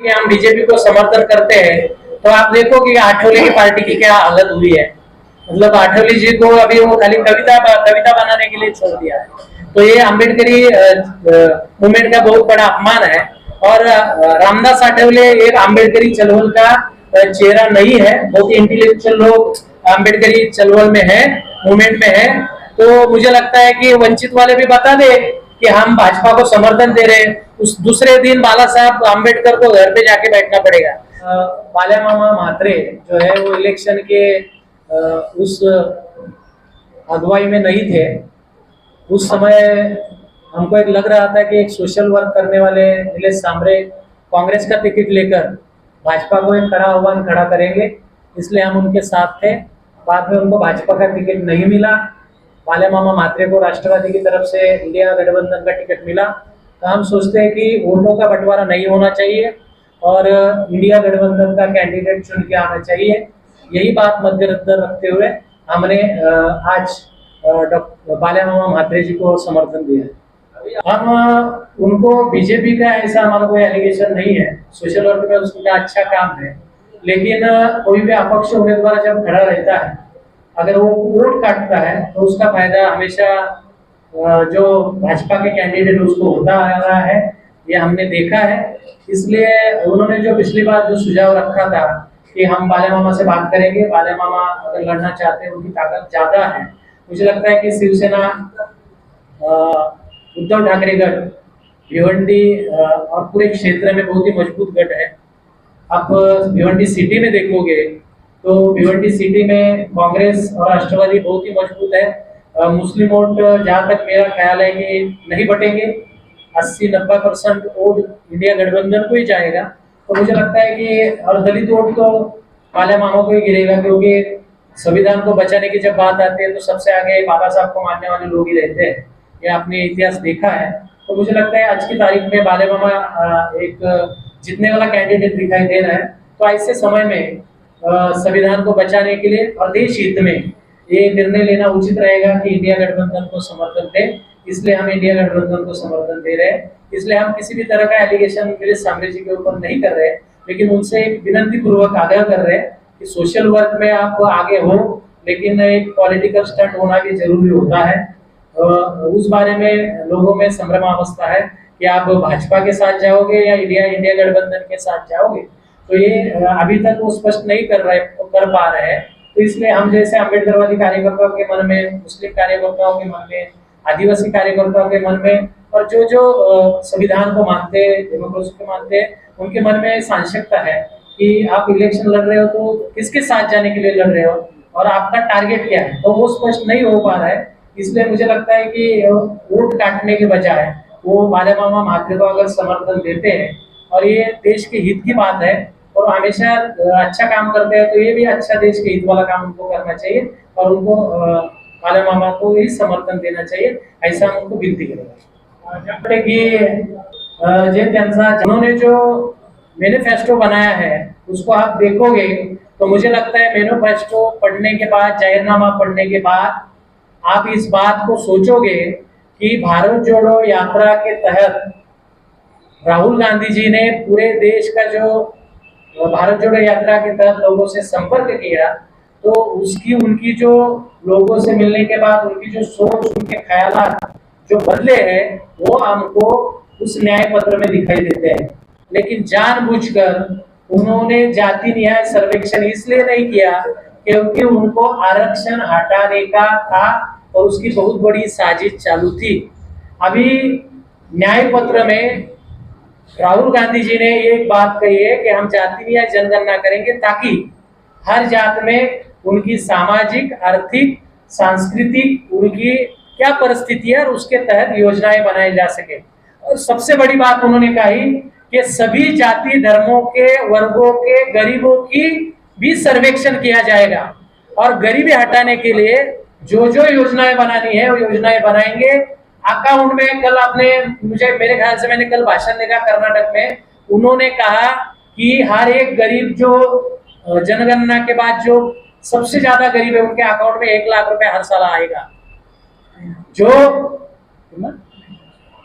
कि हम बीजेपी को समर्थन करते हैं, तो आप देखो कि आठवले की पार्टी की क्या हालत हुई है। मतलब आठवले जी को अभी वो खाली कविता कविता बनाने के लिए छोड़ दिया है। तो ये अम्बेडकरी मूवमेंट का बहुत बड़ा अपमान है। और रामदास आठवले एक अम्बेडकरी चळवळ का चेहरा नहीं है। बहुत ही इंटेलेक्चुअल लोग अम्बेडकरी चळवळ में है, मूवमेंट में है। तो मुझे लगता है कि वंचित वाले भी बता दे कि हम भाजपा को समर्थन दे रहे हैं, उस दूसरे दिन बाला साहब अम्बेडकर को घर पे जाके बैठना पड़ेगा। बाला मामा म्हात्रे जो है वो इलेक्शन के उस अगुवाई में नहीं थे। उस समय हमको एक लग रहा था कि एक सोशल वर्क करने वाले नीलेश सांबरे कांग्रेस का टिकट लेकर भाजपा को एक कड़ा आह्वान खड़ा करेंगे, इसलिए हम उनके साथ थे। बाद में उनको भाजपा का टिकट नहीं मिला। बाला मामा म्हात्रे को राष्ट्रवादी की तरफ से इंडिया गठबंधन का टिकट मिला। तो हम सोचते हैं कि वोटों का बंटवारा नहीं होना चाहिए और इंडिया गठबंधन का कैंडिडेट चुन के आना चाहिए। यही बात मद्देनजर रखते हुए हमने आज डॉक्टर बाला मामा म्हात्रे जी को समर्थन दिया है। हम उनको बीजेपी का ऐसा हमारा कोई एलिगेशन नहीं है, सोशल वर्क में उसका अच्छा काम है। लेकिन कोई भी अपक्ष उम्मीदवार जब खड़ा रहता है, अगर वो वोट काटता है तो उसका फायदा हमेशा जो भाजपा के कैंडिडेट उसको होता आ रहा है, ये हमने देखा है। इसलिए उन्होंने जो पिछली बार जो सुझाव रखा था कि हम बाला मामा से बात करेंगे, बाला मामा अगर लड़ना चाहते हैं, उनकी ताकत ज्यादा है। मुझे लगता है कि शिवसेना उद्धव ठाकरे गढ़ भिवंडी और पूरे क्षेत्र में बहुत ही मजबूत गढ़ है। आप भिवंडी सिटी में देखोगे तो भिवंडी सिटी में कांग्रेस और राष्ट्रवादी बहुत ही मजबूत है। मुस्लिम वोट जहाँ तक मेरा ख्याल है कि नहीं बटेंगे, 80-90% वोट इंडिया गठबंधन को ही जाएगा। तो मुझे लगता है कि और दलित वोट तो बाला मामा को ही गिरेगा, क्योंकि संविधान को बचाने की जब बात आती है तो सबसे आगे बाबा साहब को मानने वाले लोग ही रहते हैं। ये आपने इतिहास देखा है। तो मुझे लगता है आज की तारीख में बाला मामा एक जीतने वाला कैंडिडेट दिखाई दे रहा है। तो ऐसे समय में संविधान को बचाने के लिए और देश हित में ये निर्णय लेना उचित रहेगा कि इंडिया गठबंधन को समर्थन दें। इसलिए हम इंडिया गठबंधन को समर्थन दे रहे हैं। इसलिए हम किसी भी तरह का एलिगेशन नीलेश सांबरे जी के ऊपर नहीं कर रहे हैं, लेकिन उनसे एक विनती पूर्वक आग्रह कर रहे हैं कि सोशल वर्क में आप आगे हो, लेकिन एक पॉलिटिकल स्टंट होना भी जरूरी होता है। उस बारे में लोगों में संभ्रमावस्था है कि आप भाजपा के साथ जाओगे या इंडिया गठबंधन के साथ जाओगे। तो ये अभी तक वो स्पष्ट नहीं कर पा रहे हैं। तो इसलिए हम जैसे अम्बेडकरवादी कार्यकर्ताओं के मन में, मुस्लिम कार्यकर्ताओं के मन में, आदिवासी कार्यकर्ताओं के मन में और जो जो संविधान को मानते हैं, डेमोक्रेसी को मानते हैं, उनके मन में सांशकता है कि आप इलेक्शन लड़ रहे हो तो किसके साथ जाने के लिए लड़ रहे हो और आपका टारगेट क्या है, तो वो स्पष्ट नहीं हो पा रहा है। इसलिए मुझे लगता है कि वोट काटने के बजाय वो बाला मामा म्हात्रे को अगर समर्थन देते हैं और ये देश के हित की बात है और हमेशा अच्छा काम करते हैं, तो ये भी अच्छा देश के हित वाला काम उनको करना चाहिए और उनको बाला मामा को ही समर्थन देना चाहिए, ऐसा हम उनको विनती करेंगे। कि उन्होंने जो मैनिफेस्टो बनाया है उसको आप देखोगे तो मुझे लगता है मैनिफेस्टो पढ़ने के बाद, जाहिरनामा पढ़ने के बाद आप इस बात को सोचोगे कि भारत जोड़ो यात्रा के तहत राहुल गांधी जी ने पूरे देश का जो भारत जोड़ो यात्रा के तहत लोगों से संपर्क किया, तो उसकी उनकी जो लोगों से मिलने के बाद उनकी जो सोच, उनके ख्यालात जो बदले हैं वो हमको उस न्याय पत्र में दिखाई देते हैं। लेकिन जानबूझकर उन्होंने जाति न्याय सर्वेक्षण इसलिए नहीं किया क्योंकि उनको आरक्षण हटाने का था और उसकी बहुत बड़ी साजिश चालू थी। अभी न्याय पत्र में राहुल गांधी जी ने एक बात कही है कि हम जाति न्याय जनगणना करेंगे ताकि हर जात में उनकी सामाजिक, आर्थिक, सांस्कृतिक उनकी क्या परिस्थिति है और उसके तहत योजनाएं बनाई जा सके। और सबसे बड़ी बात उन्होंने कही कि सभी जाति धर्मों के, वर्गों के, गरीबों की भी सर्वेक्षण किया जाएगा और गरीबी हटाने के लिए जो जो योजनाएं बनानी है वो योजनाएं बनाएंगे। अकाउंट में कल आपने मेरे ख्याल से मैंने कल भाषण देखा कर्नाटक में, उन्होंने कहा कि हर एक गरीब जो जनगणना के बाद जो सबसे ज्यादा गरीब है उनके अकाउंट में 1 लाख रुपए हर साल आएगा। जो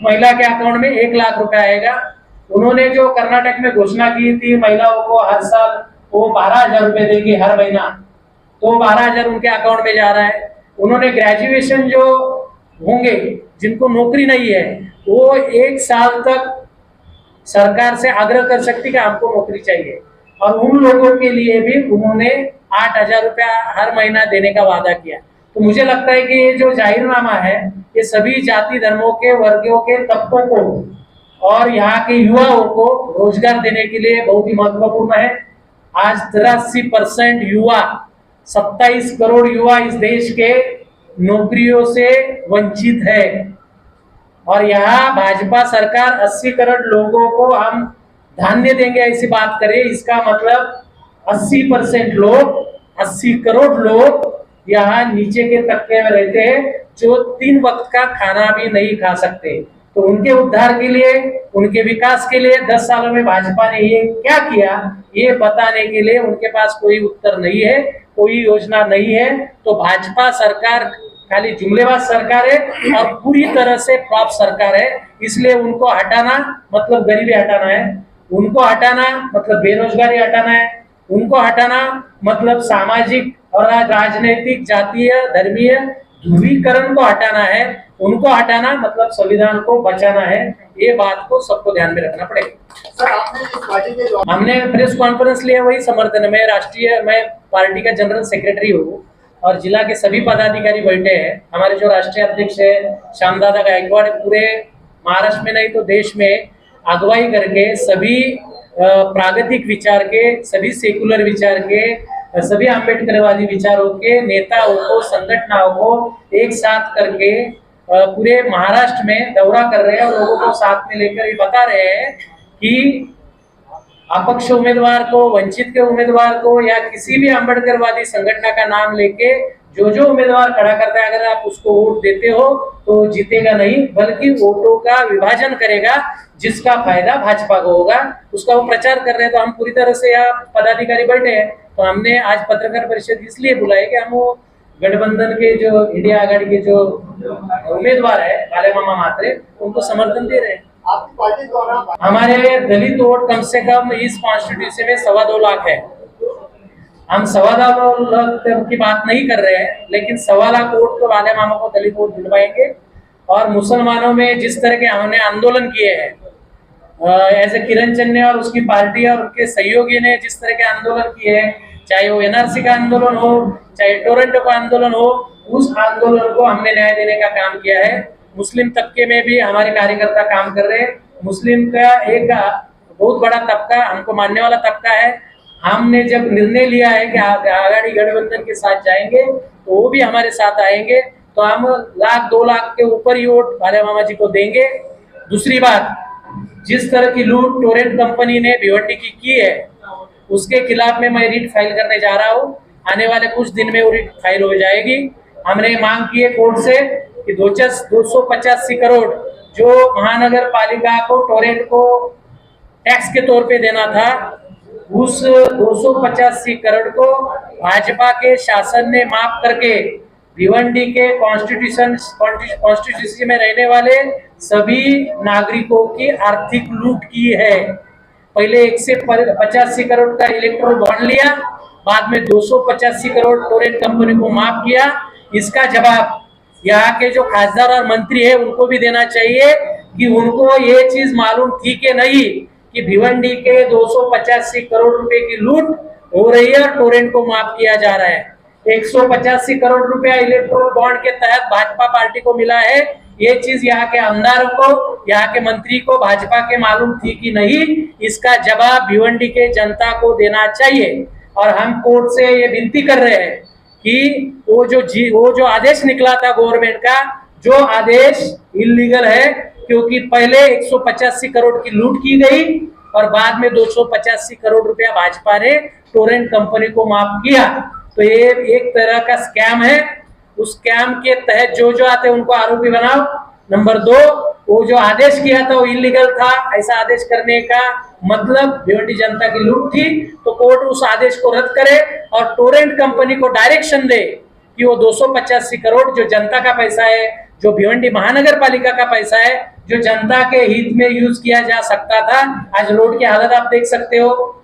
महिला के अकाउंट में 1 लाख रुपए आएगा। उन्होंने जो कर्नाटक में घोषणा की थी महिलाओं को हर साल वो 12,000 रुपए देंगे हर महीना, तो 12,000 उनके अकाउंट में जा रहा है। उन्होंने ग्रेजुएशन जो होंगे जिनको नौकरी नहीं है वो 1 साल तक सरकार से आग्रह कर सकती कि हमको नौकरी चाहिए, और उन लोगों के लिए भी उन्होंने 8,000 रुपया हर महीना देने का वादा किया। तो मुझे लगता है कि ये जो जाहिरनामा है ये सभी जाति धर्मों के वर्गों के तबकों को और यहाँ के युवाओं को रोजगार देने के लिए बहुत ही महत्वपूर्ण है। आज 83% युवा, 27 करोड़ युवा इस देश के नौकरियों से वंचित है, और यहाँ भाजपा सरकार 80 करोड़ लोगों को हम धान्य देंगे ऐसी बात करे, इसका मतलब 80% लोग, 80 करोड़ लोग यहाँ नीचे के तबके में रहते हैं जो 3 वक्त का खाना भी नहीं खा सकते। तो उनके उद्धार के लिए, उनके विकास के लिए 10 सालों में भाजपा ने ये क्या किया ये बताने के लिए उनके पास कोई उत्तर नहीं है, कोई योजना नहीं है। तो भाजपा सरकार खाली जुमलेबाज सरकार है और पूरी तरह से फ्लॉप सरकार है। इसलिए उनको हटाना मतलब गरीबी हटाना है, उनको हटाना मतलब बेरोजगारी हटाना है, उनको हटाना मतलब सामाजिक और राजनीतिक जातीय धर्मीय ध्रुवीकरण को हटाना है, उनको हटाना मतलब संविधान को बचाना है। ये बात को सबको ध्यान में रखना पड़ेगा। सर, आपने इस पार्टी के जो हमने प्रेस कॉन्फ्रेंस लिया वही समर्थन में, मैं पार्टी का जनरल सेक्रेटरी हूँ और जिला के सभी पदाधिकारी बैठे हैं। हमारे जो राष्ट्रीय अध्यक्ष है श्यामदादा गायकवाड़ पूरे महाराष्ट्र में नहीं तो देश में अगुवाई करके सभी प्रागतिक विचार के, सभी सेकुलर विचार के, सभी अम्बेडकरवादी विचारों के नेताओं को, संगठनों को एक साथ करके पूरे महाराष्ट्र में दौरा कर रहे हैं और लोगों को साथ में लेकर ये बता रहे हैं कि अपक्ष उम्मीदवार को, वंचित के उम्मीदवार को या किसी भी अम्बेडकरवादी संगठन का नाम लेके जो उम्मीदवार खड़ा करता है अगर आप उसको वोट देते हो तो जीतेगा नहीं बल्कि वोटों का विभाजन करेगा, जिसका फायदा भाजपा को होगा, उसका वो प्रचार कर रहे हैं। तो हम पूरी तरह से यहाँ पदाधिकारी बैठे हैं, तो हमने आज पत्रकार परिषद इसलिए बुलाई कि हम वो गठबंधन के जो इंडिया आघाड़ी के जो उम्मीदवार है बालेमामा म्हात्रे उनको समर्थन दे रहे हैं। आपकी पार्टी द्वारा हमारे दलित वोट कम से कम इस कॉन्स्टिट्यूंसी में 2.25 लाख है। हम 2.25 लाख की बात नहीं कर रहे हैं, लेकिन 2.25 लाख वोट तो बालेमामा को दलित वोट दिलवाएंगे। और मुसलमानों में जिस तरह के हमने आंदोलन किए हैं ऐसे किरण चन्ने और उसकी पार्टी और उनके सहयोगी ने जिस तरह के आंदोलन किए हैं, चाहे वो एनआरसी का आंदोलन हो, चाहे टोरंटो का आंदोलन हो, उस आंदोलन को हमने न्याय देने का काम किया है। मुस्लिम तबके में भी हमारे कार्यकर्ता काम कर रहे हैं। मुस्लिम का एक बहुत बड़ा तबका हमको मानने वाला तबका है। हमने जब निर्णय लिया है कि आघाड़ी गठबंधन के साथ जाएंगे तो वो भी हमारे साथ आएंगे, तो हम 1-2 लाख के ऊपर ही वोट बालेमामा जी को देंगे। दूसरी बात, जिस तरह की लूट टोरेंट कंपनी ने भिवंडी की है उसके खिलाफ में मैं रिट फाइल करने जा रहा हूँ। आने वाले कुछ दिन में वो रिट फाइल हो जाएगी। हमने मांग की है कोर्ट से कि 285 करोड़ जो महानगर पालिका को टोरेंट को टैक्स के तौर पे देना था, उस 285 करोड़ को भाजपा के शासन ने माफ करके भिवंडी के कॉन्स्टिट्यूंसी में रहने वाले सभी नागरिकों की आर्थिक लूट की है। पहले 185 करोड़ का इलेक्ट्रोल बॉन्ड लिया, बाद में 285 करोड़ टोरेंट कंपनी को माफ किया। इसका जवाब यहाँ के जो खासदार और मंत्री है उनको भी देना चाहिए कि उनको ये चीज मालूम थी कि नहीं कि भिवंडी के 285 करोड़ रुपए की लूट हो रही है और टोरेंट को माफ किया जा रहा है। 185 करोड़ रुपया इलेक्ट्रोल बॉन्ड के तहत भाजपा पार्टी को मिला है। ये चीज यहाँ के आमदारों को, यहाँ के मंत्री को भाजपा के मालूम थी कि नहीं, इसका जवाब भिवंडी के जनता को देना चाहिए। और हम कोर्ट से ये विनती कर रहे हैं कि वो जो आदेश निकला था गवर्नमेंट का, जो आदेश इलीगल है, क्योंकि पहले 185 करोड़ की लूट की गई और बाद में 285 करोड़ रुपया भाजपा ने टोरेंट कंपनी को माफ किया। तो ये एक तरह का स्कैम है। उस स्कैम के तहत जो आते हैं उनको आरोपी बनाओ। नंबर 2, वो जो आदेश किया था वो इलीगल था। ऐसा आदेश करने का मतलब भिवंडी जनता की लूट थी, तो कोर्ट उस आदेश को रद्द करे और टोरेंट कंपनी को डायरेक्शन दे कि वो 285 करोड़ जो जनता का पैसा है, जो भिवंडी महानगर पालिका का पैसा है, जो जनता के हित में यूज किया जा सकता था, आज रोड की हालत आप देख सकते हो।